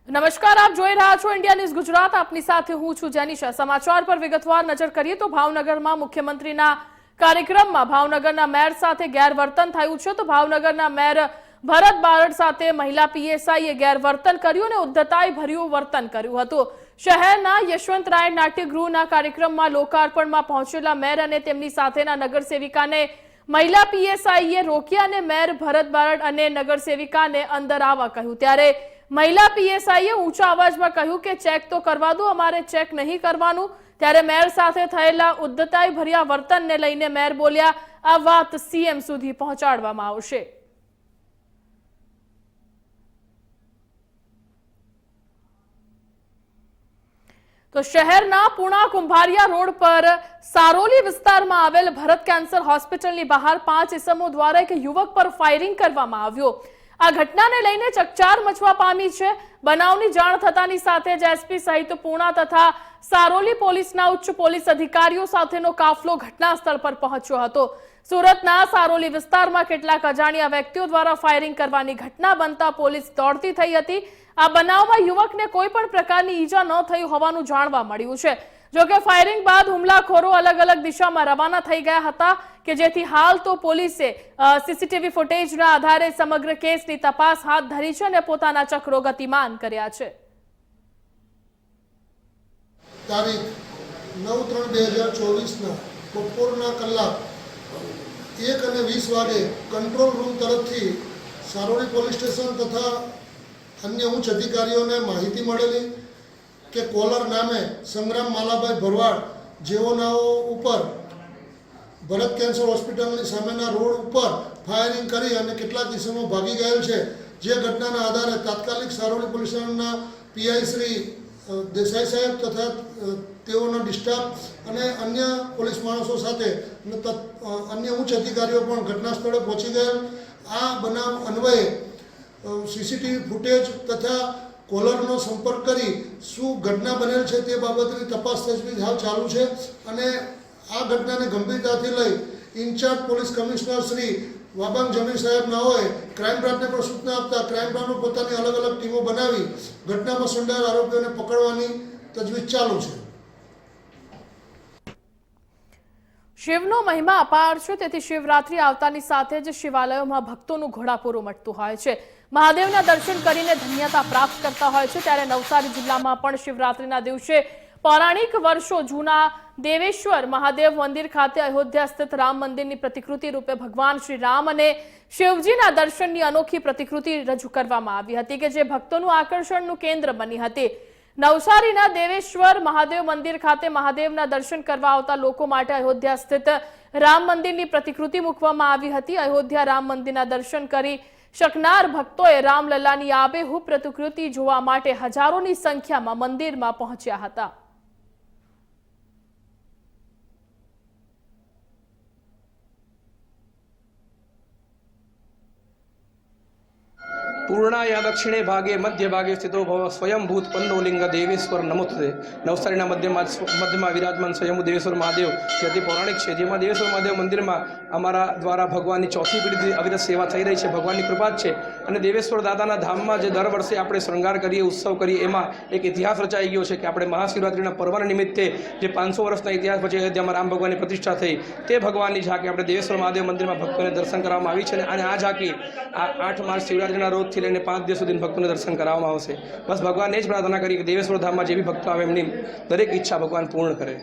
નમસ્કાર, આપ જોઈ રહ્યા છો ઇન્ડિયા ન્યૂઝ ગુજરાત। આપની સાથે હું છું જેનિશા। સમાચાર પર વિગતવાર નજર કરીએ તો ભાવનગરમાં મુખ્યમંત્રીના કાર્યક્રમમાં ભાવનગરના મેયર સાથે ગેરવર્તન થયું છે। તો ભાવનગરના મેયર ભરત બારડ સાથે મહિલા પીએસઆઈએ ગેરવર્તન કર્યું અને ઉદ્ધતાઈ ભર્યું વર્તન કર્યું હતું। શહેરના યશવંતરાય નાટ્યગૃહના કાર્યક્રમમાં લોકાર્પણમાં પહોંચેલા મેયર અને તેમની સાથેના નગરસેવિકાને મહિલા પીએસઆઈએ રોક્યા અને મેયર ભરત બારડ અને નગરસેવિકાને અંદર આવવા કહ્યું। ત્યારે મહિલા પીએસઆઈએ ઊંચા અવાજમાં કહ્યું કે ચેક તો કરવા દો, અમારે ચેક નહીં કરવાનું। ત્યારે મેયર સાથે થયેલા ઉદ્ધતાઈ ભર્યા વર્તનને લઈને મેયર બોલ્યા, આ વાત સીએમ સુધી પહોંચાડવામાં આવશે। તો શહેરના પુણા કુંભારિયા રોડ પર સારોલી વિસ્તારમાં આવેલ ભરત કેન્સર હોસ્પિટલની બહાર 5 ઇસમો દ્વારા એક યુવક પર ફાયરિંગ કરવામાં આવ્યું। આ ઘટનાને લઈને ચકચાર મચવા પામી છે। બનાવની જાણ થતાની સાથે જ એસપી સહિત પુણા તથા સારોલી પોલીસના ઉચ્ચ પોલીસ અધિકારીઓ સાથેનો કાફલો ઘટના સ્થળ પર પહોંચ્યો હતો। સુરતના સારોલી વિસ્તારમાં કેટલાક અજાણ્યા વ્યક્તિઓ દ્વારા ફાયરિંગ કરવાની ઘટના બનતા પોલીસ દોડતી થઈ હતી। આ બનાવમાં યુવકને કોઈ પણ પ્રકારની ઈજા ન થઈ હોવાનું જાણવા મળ્યું છે। જોકે ફાયરિંગ બાદ હુમલાખોરો અલગ અલગ દિશામાં રવાના થઈ ગયા હતા કે જેથી હાલ તો પોલીસે સીસીટીવી ફૂટેજના આધારે સમગ્ર કેસની તપાસ હાથ ધરી છે અને પોતાના ચક્રો ગતિમાન કર્યા છે। તારીખ 9/3/2024 બપોરના કલાક 1:20 વાગે કંટ્રોલ રૂમ તરફથી સારોલી પોલીસ સ્ટેશન તથા અન્ય ઉચ્ચ અધિકારીઓને માહિતી મળેલી કે કોલર નામે સંગ્રામ માલાભાઈ ભરવાડ જેઓનાઓ ઉપર ભરત કેન્સર હોસ્પિટલની સામેના રોડ ઉપર ફાયરિંગ કરી અને કેટલાક દિશામાં ભાગી ગયેલ છે। જે ઘટનાના આધારે તાત્કાલિક સારોલી પોલીસ સ્ટેશનના પીઆઈ શ્રી દેસાઈ સાહેબ તથા તેઓના ડિસ્ટાફ અને અન્ય પોલીસ માણસો સાથે અન્ય ઉચ્ચ અધિકારીઓ પણ ઘટના સ્થળે પહોંચી ગયેલ। આ બનાવ અન્વયે સીસીટીવી ફૂટેજ તથા કોલરનો સંપર્ક કરી શું ઘટના બનેલ છે તે બાબતની તપાસ તજવીજ હાલ ચાલુ છે અને આ ઘટનાને ગંભીરતાથી લઈ in-charge police commissioner Shri Wabang Jamir સાહેબ નાઓએ ક્રાઇમ બ્રાન્ચને પણ સૂચના આપતા ક્રાઇમ બ્રાન્ચનો પોતાની અલગ અલગ ટીમો બનાવી ઘટનામાં સંડોવાયેલ આરોપીઓને પકડવાની તજવીજ ચાલુ છે। શિવનો મહિમા અપાર છે, તેથી શિવરાત્રી આવતાની સાથે જ શિવાલયોમાં ભક્તોનું ઘોડાપૂર ઉમટતું હોય છે। મહાદેવના દર્શન કરીને ધન્યતા પ્રાપ્ત કરતા હોય છે। ત્યારે નવસારી જિલ્લામાં પણ શિવરાત્રીના દિવસે પૌરાણિક વર્ષો જૂના દેવેશ્વર મહાદેવ મંદિર ખાતે અયોધ્યા સ્થિત રામ મંદિરની પ્રતિકૃતિ રૂપે ભગવાન શ્રી રામ અને શિવજીના દર્શનની અનોખી પ્રતિકૃતિ રજૂ કરવામાં આવી હતી કે જે ભક્તોનું આકર્ષણનું કેન્દ્ર બની હતી। નવસારીના દેવેશ્વર મહાદેવ મંદિર ખાતે મહાદેવના દર્શન કરવા આવતા લોકો માટે અયોધ્યા સ્થિત રામ મંદિરની પ્રતિકૃતિ મૂકવામાં આવી હતી। અયોધ્યા રામ મંદિરના દર્શન કરી શકનાર ભક્તોએ રામલલ્લાની આબેહૂબ પ્રતિકૃતિ જોવા માટે હજારોની સંખ્યામાં મંદિરમાં પહોંચ્યા હતા। પૂર્ણાયા દક્ષિણે ભાગે મધ્ય ભાગે સ્થિતો ભવ સ્વયંભૂત પંડોલિંગ દેવેશ્વર નમોસ્તુતે। નવસારીના મધ્યમાં વિરાજમાન સ્વયંભૂ દેવેશ્વર મહાદેવ જે અતિ પૌરાણિક છે, જેમાં દેવેશ્વર મહાદેવ મંદિરમાં અમારા દ્વારા ભગવાનની ચોથી પેઢીથી અવિરત સેવા થઈ રહી છે। ભગવાનની કૃપા જ છે અને દેવેશ્વર દાદાના ધામમાં જે દર વર્ષે આપણે શૃંગાર કરીએ, ઉત્સવ કરીએ, એમાં એક ઇતિહાસ રચાઈ ગયો છે કે આપણે મહાશિવરાત્રિના પર્વના નિમિત્તે જે 500 વર્ષના ઇતિહાસ પછી અયોધ્યામાં રામ ભગવાનની પ્રતિષ્ઠા થઈ તે ભગવાનની ઝાંકી આપણે દેવેશ્વર મહાદેવ મંદિરમાં ભક્તોને દર્શન કરવામાં આવી છે અને આ ઝાંકી આ 8 માર્ચ શિવરાત્રિના રોજ થી લઈને 5 દિવસ સુધી ભક્તોને દર્શન કરાવવામાં આવશે। બસ ભગવાનને જ પ્રાર્થના કરી કે દેવેશ્વર ધામમાં જે બી ભક્તો આવે એમની દરેક ઈચ્છા ભગવાન પૂર્ણ કરે।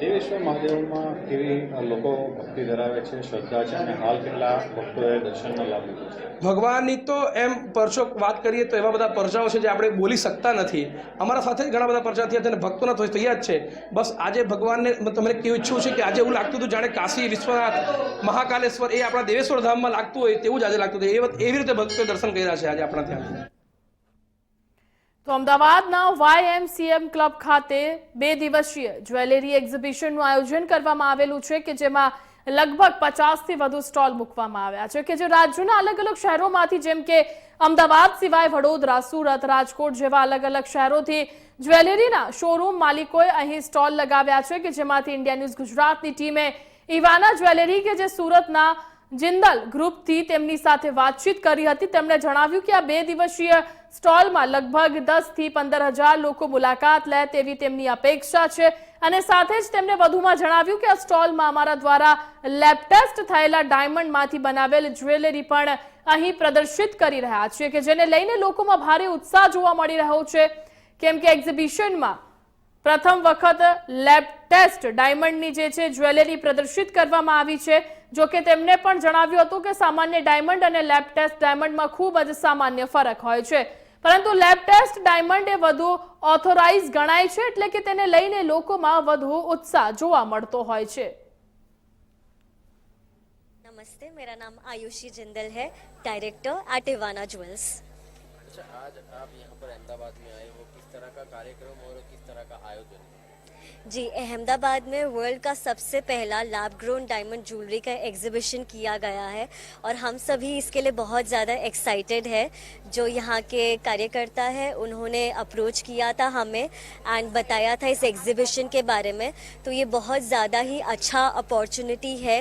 દેવેશ્વર મહાદેવમાં કેવી લોકો ભક્તિ ધરાવે છે, શ્રદ્ધા છે અને હાલ કેટલા ભક્તોએ દર્શનનો લાભ લીધો છે? ભગવાનની તો એમ પરચો વાત કરીએ તો એવા બધા પરચાઓ છે જે આપણે બોલી શકતા નથી। અમારા સાથે જ ઘણા બધા પરચા થયા છે અને ભક્તોના તો થયા જ છે। બસ આજે ભગવાનને તમને કેવું ઈચ્છું છે કે આજે એવું લાગતું હતું જાણે કાશી વિશ્વનાથ મહાકાલેશ્વર એ આપણા દેવેશ્વર ધામમાં લાગતું હોય તેવું જ આજે લાગતું હતું। એવી રીતે ભક્તો દર્શન કર્યા છે આજે આપણા ત્યાં। તો અમદાવાદના YMCM ક્લબ ખાતે 2 દિવસીય જ્વેલરી એક્ઝિબિશનનું આયોજન કરવામાં આવેલું છે કે જેમાં લગભગ 50થી વધુ સ્ટોલ મૂકવામાં આવ્યા છે કે જે રાજ્યના અલગ અલગ શહેરોમાંથી જેમ કે અમદાવાદ સિવાય વડોદરા, સુરત, રાજકોટ જેવા અલગ અલગ શહેરોથી જ્વેલરીના શોરૂમ માલિકોએ અહીં સ્ટોલ લગાવ્યા છે કે જેમાંથી ઇન્ડિયા ન્યૂઝ ગુજરાતની ટીમે ઈવાના જ્વેલરી કે જે સુરતના જિંદલ ગ્રુપથી તેમની સાથે વાતચીત કરી હતી। તેમણે જણાવ્યું કે આ 2 દિવસીય સ્ટોલમાં લગભગ 10 થી 15,000 લોકો મુલાકાત લે તેવી તેમની અપેક્ષા છે અને સાથે જ તેમણે વધુમાં જણાવ્યું કે આ સ્ટોલમાં અમારા દ્વારા લેબ ટેસ્ટ થયેલા ડાયમંડમાંથી બનાવેલ જ્વેલરી પણ અહીં પ્રદર્શિત કરી રહ્યા છે કે જેને લઈને લોકોમાં ભારે ઉત્સાહ જોવા મળી રહ્યો છે કેમ કે એક્ઝિબિશનમાં પ્રથમ વખત લેબ ટેસ્ટ ડાયમંડની જે છે જ્વેલરી પ્રદર્શિત કરવામાં આવી છે। જો કે તેમણે પણ જણાવ્યું હતું કે સામાન્ય ડાયમંડ અને લેબ ટેસ્ટ ડાયમંડમાં ખૂબ જ સામાન્ય ફરક હોય છે, પરંતુ લેબ ટેસ્ટ ડાયમંડ એ વધુ ઓથોરાઇઝ ગણાય છે એટલે કે તેને લઈને લોકોમાં વધુ ઉત્સાહ જોવા મળતો હોય છે। नमस्ते, मेरा नाम आयुषी जिंदल है, डायरेक्टर एट इवाना ज्वेल्स। अच्छा, आज आप यहाँ पर अहमदाबाद में आए हो, किस तरह का कार्यक्रम और किस तरह का आयोजन है? जी, अहमदाबाद में वर्ल्ड का सबसे पहला लैब ग्रोन डायमंड ज्वेलरी का एग्जीबिशन किया गया है और हम सभी इसके लिए बहुत ज़्यादा एक्साइटेड है। जो यहाँ के कार्यकर्ता है उन्होंने अप्रोच किया था हमें एंड बताया था इस एग्जीबिशन के बारे में, तो ये बहुत ज़्यादा ही अच्छा अपॉर्चुनिटी है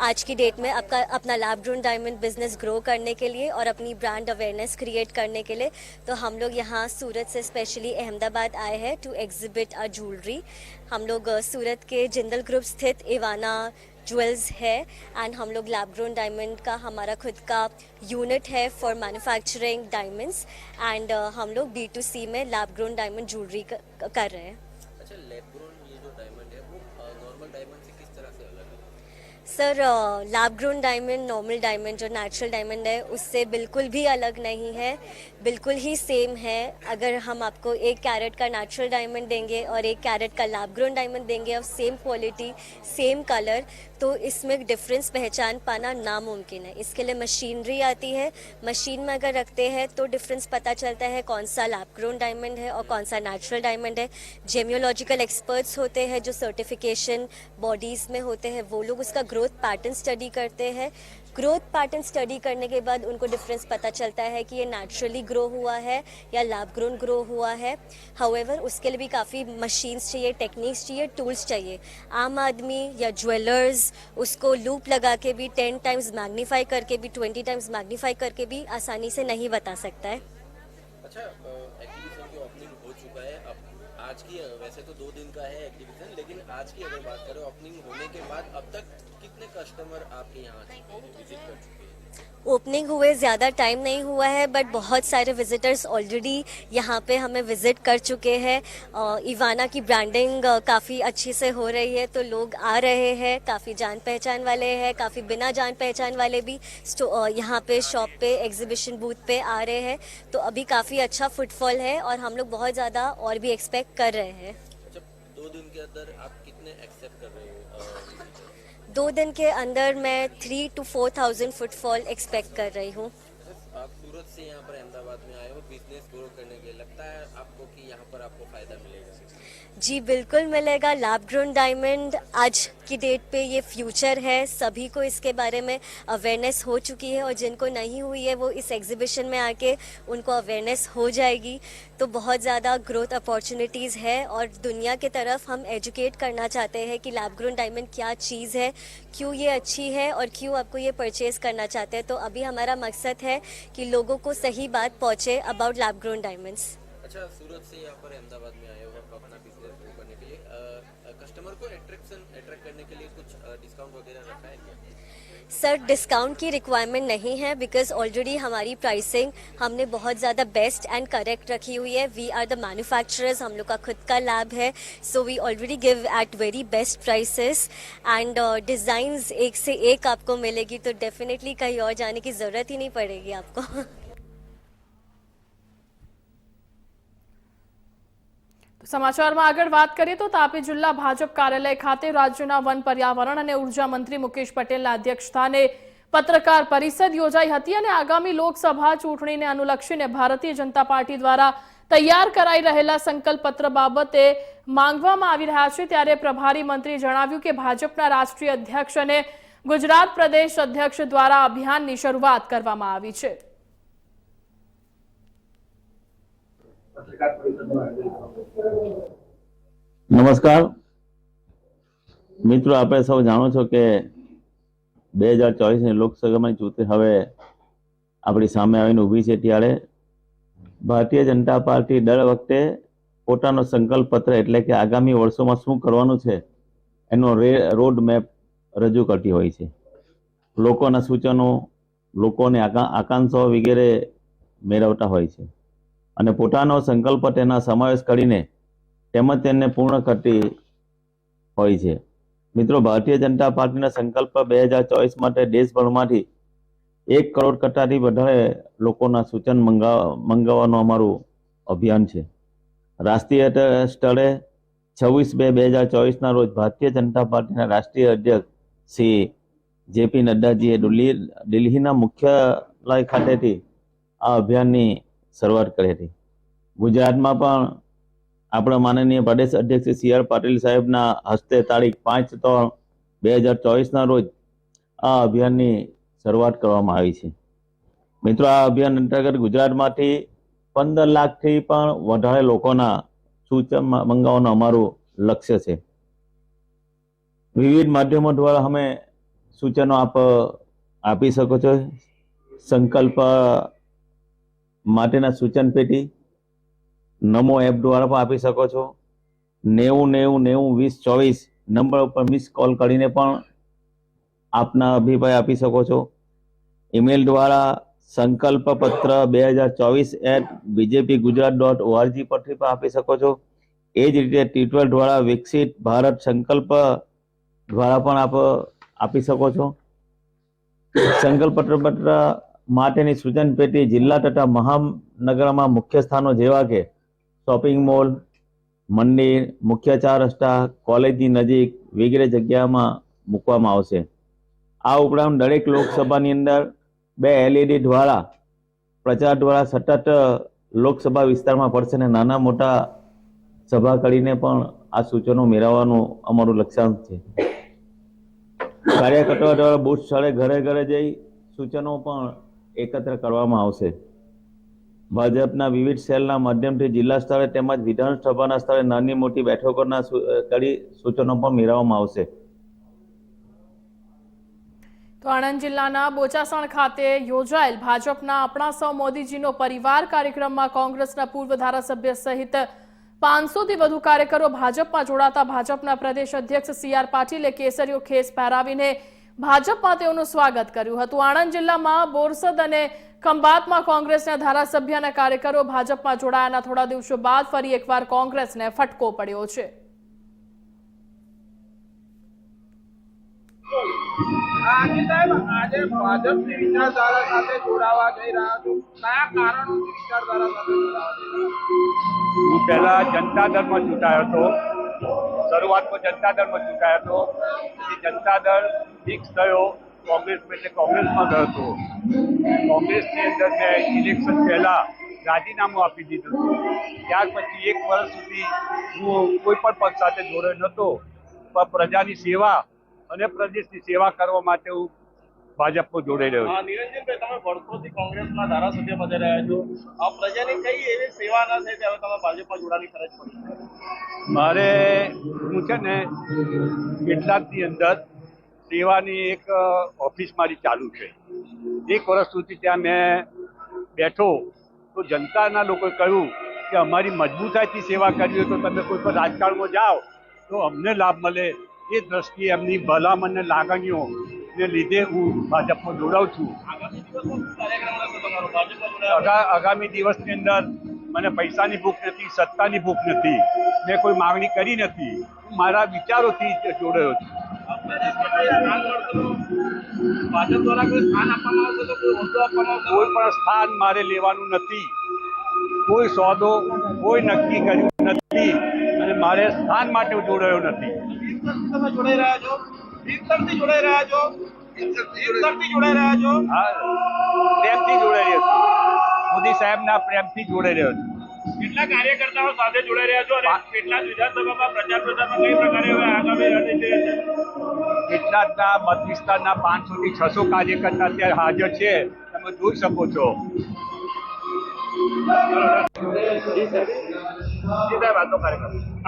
आज की डेट में आपका अपना lab grown diamond business grow करने के लिए और अपनी ब्रांड अवेयरनेस क्रिएट करने के लिए। तो हम लोग यहाँ सूरत से स्पेशली अहमदाबाद आए हैं टू एग्जिबिट अ ज्वेलरी। हम लोग सूरत के जिंदल ग्रुप स्थित इवाना ज्वेल्स है एंड हम लोग लैब ग्रोन डायमंड का हमारा खुद का यूनिट है फॉर मैन्युफैक्चरिंग डायमंड्स एंड हम लोग B2C में लैब ग्रोन डायमंड ज्वेलरी कर रहे हैं। अच्छा, लैब ग्रोन ये जो डायमंड है वो नॉर्मल डायमंड से किस तरह से अलग है? Sir, lab grown diamond normal diamond जो नेचुरल डायमंड है उससे बिल्कुल भी अलग नहीं है, बिल्कुल ही सेम है। अगर हम आपको 1 कैरेट का नेचुरल डायमंड देंगे और 1 कैरेट का लैब ग्रोन डायमंड देंगे और सेम क्वालिटी सेम कलर, तो इसमें डिफरेंस पहचान पाना नामुमकिन है। इसके लिए मशीनरी आती है, मशीन में अगर रखते हैं तो डिफरेंस पता चलता है कौन सा लैब ग्रोन डायमंड है और कौन सा नेचुरल डायमंड है। जेमियोलॉजिकल एक्सपर्ट्स होते हैं जो सर्टिफिकेशन बॉडीज़ में होते हैं, वो लोग उसका ग्रोथ पैटर्न स्टडी करते हैं। ग्रोथ पैटर्न स्टडी करने के बाद उनको डिफरेंस पता चलता है कि ये नेचुरली ग्रो हुआ है या लैब ग्रोन ग्रो हुआ है। हाउएवर उसके लिए भी काफ़ी मशीन्स चाहिए, टेक्निक्स चाहिए, टूल्स चाहिए। आम आदमी या ज्वेलर्स उसको लूप लगा के भी 10 टाइम्स मैग्नीफाई करके भी 20 टाइम्स मैग्नीफाई करके भी आसानी से नहीं बता सकता है। अच्छा, एग्जीबिशन की ओपनिंग हो चुका है, अब आज की वैसे तो 2 दिन का है एग्जीबिशन, लेकिन आज की अगर बात करें ओपनिंग होने के बाद अब तक कितने कस्टमर आपके यहाँ विजिट कर चुके हैं? ओपनिंग हुए ज़्यादा टाइम नहीं हुआ है बट बहुत सारे विजिटर्स ऑलरेडी यहाँ पे हमें विज़िट कर चुके हैं। इवाना की ब्रांडिंग काफ़ी अच्छी से हो रही है तो लोग आ रहे हैं, काफ़ी जान पहचान वाले हैं, काफ़ी बिना जान पहचान वाले भी यहाँ पे शॉप पे एग्जीबिशन बूथ पे आ रहे हैं। तो अभी काफ़ी अच्छा फुटफॉल है और हम लोग बहुत ज़्यादा और भी एक्सपेक्ट कर रहे हैं। अच्छा, 2 दिन के अंदर आप कितने एक्सेप्ट कर रहे हो? 2 दिन के अंदर मैं 3,000 to 4,000 फुटफॉल एक्सपेक्ट कर रही हूँ। आप सूरत से यहाँ पर अहमदाबाद में आए हो बिजनेस ग्रो करने के लिए, लगता है आपको कि यहाँ पर आपको फायदा मिलेगा? जी बिल्कुल मिलेगा। लैब ग्रोन डायमंड आज की डेट पे ये फ्यूचर है, सभी को इसके बारे में अवेयरनेस हो चुकी है और जिनको नहीं हुई है वो इस एग्जीबिशन में आके उनको अवेयरनेस हो जाएगी। तो बहुत ज़्यादा ग्रोथ अपॉर्चुनिटीज़ है और दुनिया की तरफ हम एजुकेट करना चाहते हैं कि लैब ग्रोन डायमंड क्या चीज़ है, क्यों ये अच्छी है और क्यों आपको ये परचेज़ करना चाहते हैं। तो अभी हमारा मकसद है कि लोगों को सही बात पहुँचे अबाउट लैब ग्रोन डायमंड्स। अच्छा, सूरत से यहाँ पर अहमदाबाद में आए हो अपना बिजनेस ग्रो करने के लिए, कस्टमर को अट्रैक्ट करने के लिए कुछ डिस्काउंट वगैरह रखा है क्या? सर, डिस्काउंट की रिक्वायरमेंट नहीं है बिकॉज ऑलरेडी हमारी प्राइसिंग हमने बहुत ज़्यादा बेस्ट एंड करेक्ट रखी हुई है। वी आर द मैन्युफैक्चरर्स, हम लोग का खुद का लैब है, so we already give at very best prices and designs एक से एक आपको मिलेगी, तो डेफिनेटली कहीं और जाने की ज़रूरत ही नहीं पड़ेगी आपको। સમાચારમાં આગળ વાત કરીએ તો તાપી જિલ્લા ભાજપ કાર્યાલય ખાતે રાજ્યના વન પર્યાવરણ અને ઉર્જા મંત્રી મુકેશ પટેલના અધ્યક્ષસ્થાને પત્રકાર પરિષદ યોજાઈ હતી અને આગામી લોકસભા ચૂંટણીને અનુલક્ષીને ભારતીય જનતા પાર્ટી દ્વારા તૈયાર કરાઈ રહેલા સંકલ્પ પત્ર બાબતે માંગવામાં આવી રહ્યા છે। ત્યારે પ્રભારી મંત્રીએ જણાવ્યું કે ભાજપના રાષ્ટ્રીય અધ્યક્ષ અને ગુજરાત પ્રદેશ અધ્યક્ષ દ્વારા અભિયાનની શરૂઆત કરવામાં આવી છે। નમસ્કાર મિત્રો, આપણે સૌ જાણો છો કે 2024ની લોકસભાની ચૂંટણી હવે આપણી સામે આવીને ઊભી છે, ત્યારે ભારતીય જનતા પાર્ટી દર વખતે પોતાનો સંકલ્પ પત્ર એટલે કે આગામી વર્ષોમાં શું કરવાનું છે એનો રોડ મેપ રજૂ કરતી હોય છે. લોકોના સૂચનો, લોકોની આકાંક્ષાઓ વગેરે મેળવતા હોય છે અને પોતાનો સંકલ્પ તેના સમાવેશ કરીને તેમજ તેને પૂર્ણ કરતી હોય છે. મિત્રો, ભારતીય જનતા પાર્ટીના સંકલ્પ 2024 માટે દેશભરમાંથી 1 કરોડ કરતાંથી વધારે લોકોના સૂચન મંગાવવાનું અમારું અભિયાન છે. રાષ્ટ્રીય સ્તરે 26/2/2024ના રોજ ભારતીય જનતા પાર્ટીના રાષ્ટ્રીય અધ્યક્ષ શ્રી જેપી નડ્ડાજીએ દિલ્હીના મુખ્યાલય ખાતેથી આ અભિયાનની શરૂઆત કરી હતી. ગુજરાતમાં પણ આપણા માનનીય પ્રદેશ અધ્યક્ષ સી આર પાટીલ સાહેબના હસ્તે તારીખ 5/3/2024ના રોજ આ અભિયાનની શરૂઆત કરવામાં આવી છે. મિત્રો, આ અભિયાન અંતર્ગત ગુજરાતમાંથી 15 લાખથી પણ વધારે લોકોના સૂચન મંગાવવાનું અમારું લક્ષ્ય છે. વિવિધ માધ્યમો દ્વારા અમે સૂચનો આપી શકો છો. સંકલ્પ માટેના સૂચન પેટી નમો એપ દ્વારા પણ આપી શકો છો. 9090902024 નંબર ઉપર મિસ કોલ કરીને પણ આપના અભિપ્રાય આપી શકો છો. ઈમેલ દ્વારા સંકલ્પપત્ર 2024@bjpgujarat.org પરથી પણ આપી શકો છો. એ જ રીતે ટ્વિટર દ્વારા વિકસિત ભારત સંકલ્પ દ્વારા પણ આપી શકો છો. સંકલ્પ પત્ર માટેની સૂચન પેટી જિલ્લા તથા મહાનગરમાં મુખ્ય સ્થાનો જેવા કે શોપિંગ મોલ, મંદિર, મુખ્ય 4 રસ્તા, કોલેજની નજીક વગેરે જગ્યામાં મૂકવામાં આવશે. આ ઉપરાંત દરેક લોકસભાની અંદર 2 LED દ્વારા પ્રચાર દ્વારા સતત લોકસભા વિસ્તારમાં પડશે અને નાના મોટા સભા કરીને પણ આ સૂચનો મેળવવાનું અમારું લક્ષ્યાંક છે. કાર્યકર્તાઓ દ્વારા બૂથ સ્થળે ઘરે ઘરે જઈ સૂચનો પણ એકત્ર કરવામાં આવશે. ભાજપના વિવિધ સેલના માધ્યમથી જિલ્લા સ્તરે તેમજ વિધાનસભાના સ્તરે નાની મોટી બેઠકોના સૂચનો પણ મેળવવામાં આવશે. તો આણંદ જિલ્લાના બોચાસણ ખાતે યોજાયેલ ભાજપના આપણા સૌ મોદીજીનો પરિવાર કાર્યક્રમમાં કોંગ્રેસના પૂર્વ ધારાસભ્ય સહિત 500થી વધુ કાર્યકરો ભાજપમાં જોડાતા ભાજપના પ્રદેશ અધ્યક્ષ સી આર પાટીલે કેસરીયો ખેસ પહેરાવીને ભાજપમાં તેઓનું સ્વાગત કર્યું હતું. આણંદ જિલ્લામાં બોરસદ અને ખંભાતમાં કોંગ્રેસના ધારાસભ્ય અને કાર્યકરો ભાજપમાં જોડાયાના થોડા દિવસો બાદ ફરી એકવાર કોંગ્રેસને ફટકો પડ્યો છે. આજે ભાજપની વિચારધારા સાથે જોડાવા જઈ રહ્યા છો, કયા કારણોથી વિચારધારા સાથે જોડાવા જઈ રહ્યા છો? હું પહેલા જનતા દળમાં ચૂંટાયો હતો. શરૂઆતમાં જનતા દળમાં ચૂંટાયો હતો. પછી જનતા દળ ફિક્સ થયો, કોંગ્રેસમાં ગયો હતો. કોંગ્રેસની અંદર મેં ઇલેક્શન પહેલા રાજીનામું આપી દીધું હતું. ત્યાર પછી 1 વર્ષ સુધી હું કોઈ પણ પક્ષ સાથે જોડાયો નહોતો, પણ પ્રજાની સેવા અને પ્રદેશની સેવા કરવા માટે હું ભાજપમાં જોડાઈ રહ્યો છું. નિરંજનભાઈ, તમે વર્ષોથી કોંગ્રેસના ધારાસભ્ય બની રહ્યા છો, આ પ્રજાની કઈ એવી સેવા ના થઈ ત્યારે તમે ભાજપમાં જોડાવાની ફરજ પડી? મારે હું છે ને કેટલાકની અંદર સેવાની એક ઓફિસ મારી ચાલુ છે. 1 વર્ષ સુધી ત્યાં મેં બેઠો તો જનતાના લોકોએ કહ્યું કે અમારી મજબૂતાઈથી સેવા કરવી હોય તો તમે કોઈ પણ રાજકારણમાં જાઓ તો અમને લાભ મળે. એ દ્રષ્ટિએ એમની ભલામણ અને લાગણીઓને લીધે હું ભાજપમાં જોડાઉં છું. આગામી દિવસની અંદર મને પૈસાની ભૂખ નથી, સત્તાની ભૂખ નથી, મેં કોઈ માંગણી કરી નથી. હું મારા વિચારોથી જોડાયો છું. ભાજપ દ્વારા કોઈ સ્થાન આપવામાં આવશે તો કોઈ હોદ્દો આપવામાં આવશે? કોઈ પણ સ્થાન મારે લેવાનું નથી. કોઈ સોદો કોઈ નક્કી કર્યું નથી અને મારે સ્થાન માટે જોડાયો નથી. તમે જોડાઈ રહ્યા છો? ભીતરથી જોડાઈ રહ્યા છો? ભીતરથી જોડાઈ રહ્યા છો? હા, પ્રેમથી જોડાઈ રહ્યો છું. મોદી સાહેબના પ્રેમથી જોડાઈ રહ્યો છું. કેટલા કાર્યકર્તાઓ સાથે જોડાઈ રહ્યા છો અને કેટલા વિધાનસભામાં પ્રચાર પ્રસારમાં કઈ પ્રકારે હવે આગામી રણનીતિ રહેશે? કેટલાકના મત વિસ્તારના 500 થી 600 કાર્યકર્તા અત્યારે હાજર છે, તમે જોઈ શકો છો.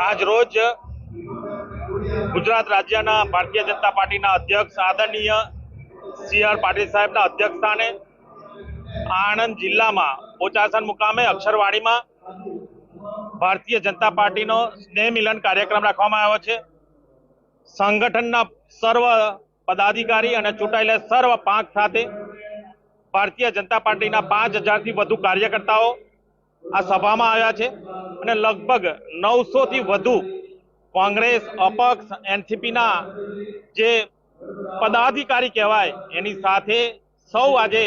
આજ રોજ ગુજરાત રાજ્યના ભારતીય જનતા પાર્ટીના અધ્યક્ષ આદરણીય સી.આર. પાટીલ સાહેબના અધ્યક્ષસ્થાને આણંદ જિલ્લામાં બોચાસણ મુકામે અક્ષરવાડીમાં ભારતીય જનતા પાર્ટીનો સ્નેહ મિલન કાર્યક્રમ રાખવામાં આવ્યો છે. સંગઠનના સર્વ પદાધિકારી અને ચૂંટાયેલા સર્વ પાંખ સાથે ભારતીય જનતા પાર્ટીના 5,000થી વધુ કાર્યકર્તાઓ આ સભામાં આવ્યા છે અને લગભગ 900થી વધુ કોંગ્રેસ, અપક્ષ, એનસીપીના જે પદાધિકારી કહેવાય એની સાથે સૌ આજે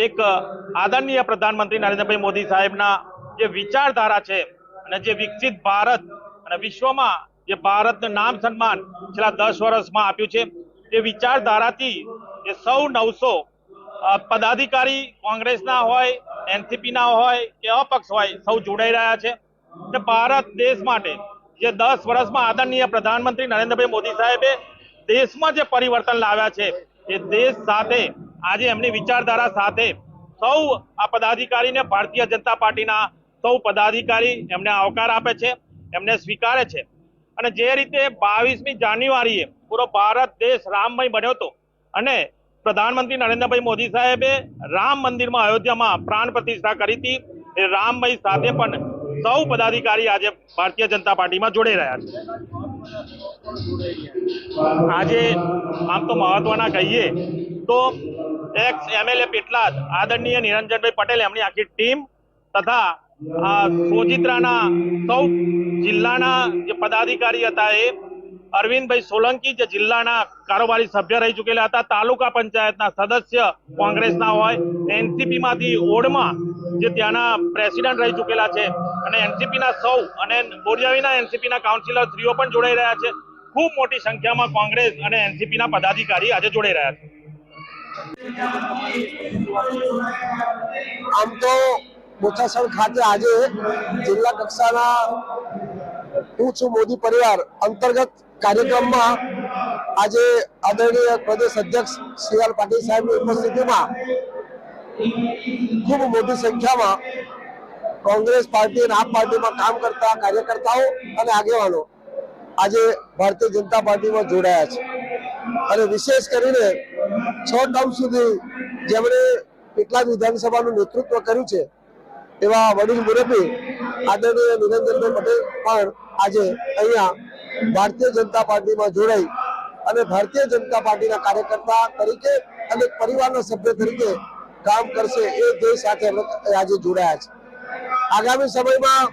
એક આદરણીય પ્રધાનમંત્રી નરેન્દ્રભાઈ મોદી સાહેબના જે વિચારધારા છે અને જે વિકસિત ભારત અને વિશ્વમાં જે ભારતને નામ સન્માન છેલ્લા 10 વર્ષમાં આપ્યું છે તે વિચારધારાથી જે સૌ 900 પદાધિકારી કોંગ્રેસના હોય, એનસીપીના હોય કે અપક્ષ હોય સૌ જોડાઈ રહ્યા છે અને ભારત દેશ માટે જે 10 વર્ષમાં આદરણીય પ્રધાનમંત્રી નરેન્દ્રભાઈ મોદી સાહેબે દેશમાં જે પરિવર્તન લાવ્યા છે એ દેશ સાથે આજે એમની વિચારધારા સાથે સૌ આ પદાધિકારીને ભારતીય જનતા પાર્ટીના સૌ પદાધિકારી એમને આવકાર આપે છે, એમને સ્વીકારે છે અને જે રીતે 22મી જાન્યુઆરીએ પૂરો ભારત દેશ રામમય બન્યો હતો અને પ્રધાનમંત્રી નરેન્દ્રભાઈ મોદી સાહેબે રામ મંદિરમાં અયોધ્યામાં પ્રાણ પ્રતિષ્ઠા કરી હતી એ રામમય સાથે પણ સૌ પદાધિકારી આજે ભારતીય જનતા પાર્ટીમાં જોડાઈ રહ્યા છે. આજે આમ તો મહત્વના કહીએ તો એક્સ MLA પેટલાદ આદરણીય નિરંજનભાઈ પટેલ એમની આખી ટીમ તથા સોજિત્રાના સૌ જિલ્લાના જે પદાધિકારી હતા એ અરવિંદભાઈ સોલંકી જે જિલ્લાના કારોબારી સભ્ય રહી ચૂકેલા હતા, તાલુકા પંચાયતના સદસ્ય કોંગ્રેસના હોય, એનસીપીમાંથી ઓડમાં જે ત્યાંના પ્રેસિડેન્ટ રહી ચૂકેલા છે અને એનસીપીના સૌ અને બોરિયાવીના એનસીપીના કાઉન્સિલર શ્રીઓ પણ જોડાઈ રહ્યા છે. ખૂબ મોટી સંખ્યામાં કોંગ્રેસ અને એનસીપીના પદાધિકારી આજે જોડાઈ રહ્યા છે. આમ તો બોચાસણ ખાતે આજે જિલ્લા કક્ષાના હું છું મોદી પરિવાર અંતર્ગત કાર્યક્રમમાં આજે આદરણીય પ્રદેશ અધ્યક્ષ સી.આર. પાટીલ સાહેબની ઉપસ્થિતિમાં ખૂબ મોટી સંખ્યામાં કોંગ્રેસ પાર્ટી અને આપ પાર્ટીમાં કામ કરતા કાર્યકર્તાઓ અને આગેવાનો આજે ભારતીય જનતા પાર્ટીમાં જોડાયા છે અને વિશેષ કરીને 6 ટર્મ સુધી જેમણે કેટલાક વિધાનસભાનું નેતૃત્વ કર્યું છે એવા વડીલ મુરબ્બી આદરણીય નિરંજનભાઈ પટેલ પણ આજે અહીંયા ભારતીય જનતા પાર્ટીમાં જોડાઈ અને ભારતીય જનતા પાર્ટીના કાર્યકર્તા તરીકે અને પરિવારના સભ્ય તરીકે કામ કરશે એ ધ્યેય સાથે આજે જોડાયા છે. આગામી સમયમાં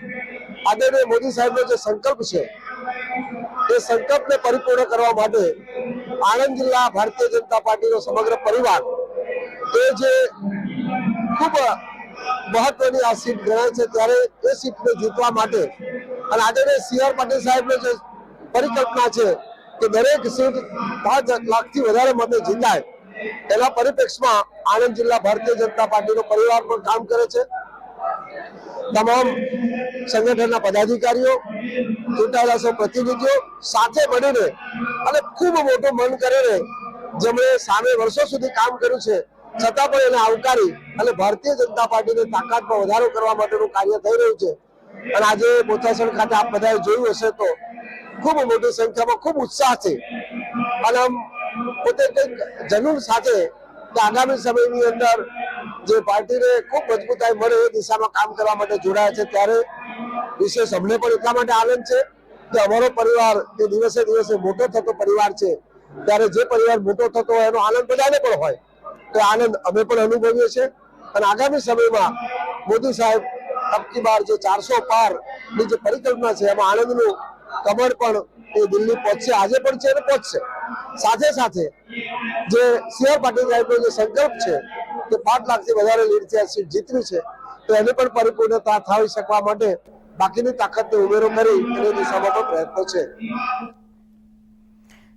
આદરણીય મોદી સાહેબનો જે સંકલ્પ છે એ સંકલ્પને પરિપૂર્ણ કરવા માટે આણંદ જિલ્લા ભારતીય જનતા પાર્ટીનો સમગ્ર પરિવાર એ જે ખૂબ મહત્વની આ સીટ ગણાય છે ત્યારે એ સીટને જીતવા માટે અને આદરણીય સી.આર. પાટીલ સાહેબનો જે પરિકલ્પના છે કે દરેક સીટ 5 લાખથી વધારે મતે જીતાય એના પરિપ્રેક્ષમાં આણંદ જિલ્લા ભારતીય જનતા પાર્ટીનો પરિવાર પણ કામ કરે છે. તમામ સંગઠનના પદાધિકારીઓ, ચૂંટાયેલા સૌ પ્રતિનિધિઓ સાથે મળીને અને ખૂબ મોટું મન કરીને જેમણે સામે વર્ષો સુધી કામ કર્યું છે છતાં પણ એને આવકારી અને ભારતીય જનતા પાર્ટીની તાકાતમાં વધારો કરવા માટેનું કાર્ય થઈ રહ્યું છે. અને આજે બોચાસણ ખાતે આપ બધાએ જોયું હશે તો ખૂબ મોટી સંખ્યામાં ખૂબ ઉત્સાહથી અને પોતે કંઈક જનૂન સાથે કે આગામી સમયની અંદર જે પાર્ટીને ખૂબ મજબૂતાઈ મળે એ દિશામાં કામ કરવા માટે જોડાયા છે ત્યારે વિશેષ અમને પણ એટલા માટે આનંદ છે કે અમારો પરિવાર એ દિવસે દિવસે મોટો થતો પરિવાર છે ત્યારે જે પરિવાર મોટો થતો હોય એનો આનંદ બધાને પણ હોય તો આનંદ અમે પણ અનુભવીએ છીએ અને આગામી સમયમાં મોદી સાહેબ અબકી બાર જે 400 પારની જે પરિકલ્પના છે એમાં આનંદનું કમળ પણ એ દિલ્હી પહોંચશે, આજે પણ છે અને પહોંચશે. સાથે સાથે જે સી.આર. પાટીલ સાહેબનો જે સંકલ્પ છે કે 5 લાખથી વધારે લીડથી આ સીટ જીતવી છે તો એને પણ પરિપૂર્ણતા થઈ શકવા માટે બાકીની તાકાતને ઉમેરો કરી એની દિશામાં પણ પ્રયત્નો છે.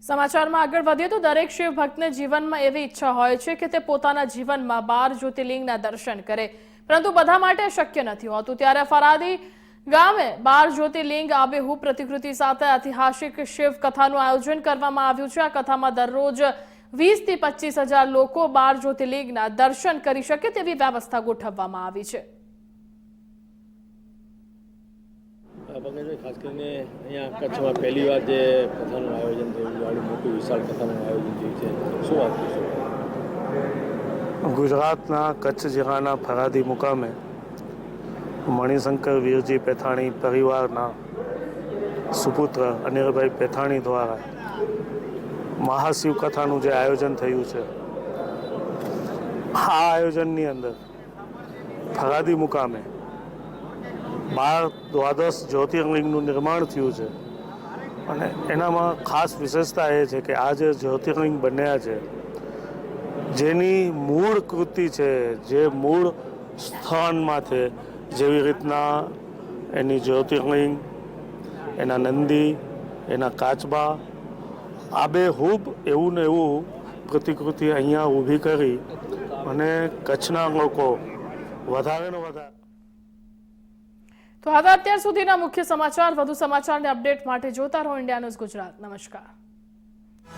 સમાચારમાં આગળ વધીએ તો દરેક શિવ ભક્તને જીવનમાં એવી ઈચ્છા હોય છે કે તે પોતાના જીવનમાં 12 જ્યોતિર્લિંગના દર્શન કરે, પરંતુ બધા માટે શક્ય નથી હોતું. ત્યારે ફરાદી ગામે 12 જ્યોતિર્લિંગ આબેહૂબ પ્રતિકૃતિ સાથે ઐતિહાસિક શિવ કથાનું આયોજન કરવામાં આવ્યું છે. આ કથામાં દરરોજ 20 થી 25 હજાર લોકો 12 જ્યોતિર્લિંગના દર્શન કરી શકે તેવી વ્યવસ્થા ગોઠવવામાં આવી છે. ખાસ કરીને અહીંયા કચ્છમાં પહેલી વાર જે કથાનું આયોજન થયું, મોટું વિશાળ કથાનું આયોજન થયું છે, શું વાત કરશો? ગુજરાતના કચ્છ જિલ્લાના ફરાદી મુકામે મણિશંકર વીરજી પેથાણી પરિવારના સુપુત્ર અનિલભાઈ પેથાણી દ્વારા મહાશિવકથાનું જે આયોજન થયું છે, આ આયોજનની અંદર ફરાદી મુકામે 12 જ્યોતિર્લિંગનું નિર્માણ થયું છે અને એનામાં ખાસ વિશેષતા એ છે કે આ જે જ્યોતિર્લિંગ બન્યા છે, જેની મૂળ કૃતિ છે, જે મૂળ સ્થાનમાંથી જેવી રીતના એની જ્યોતિર્લિંગ, એના નંદી, એના કાચબા, આબેહૂબ એવું ને એવું પ્રતિકૃતિ અહીંયા ઊભી કરી અને કચ્છના લોકો વધારે ને વધારે. તો હવે અત્યાર સુધીના મુખ્ય સમાચાર. વધુ સમાચારને અપડેટ માટે જોતા રહો ઇન્ડિયા ન્યૂઝ ગુજરાત. નમસ્કાર.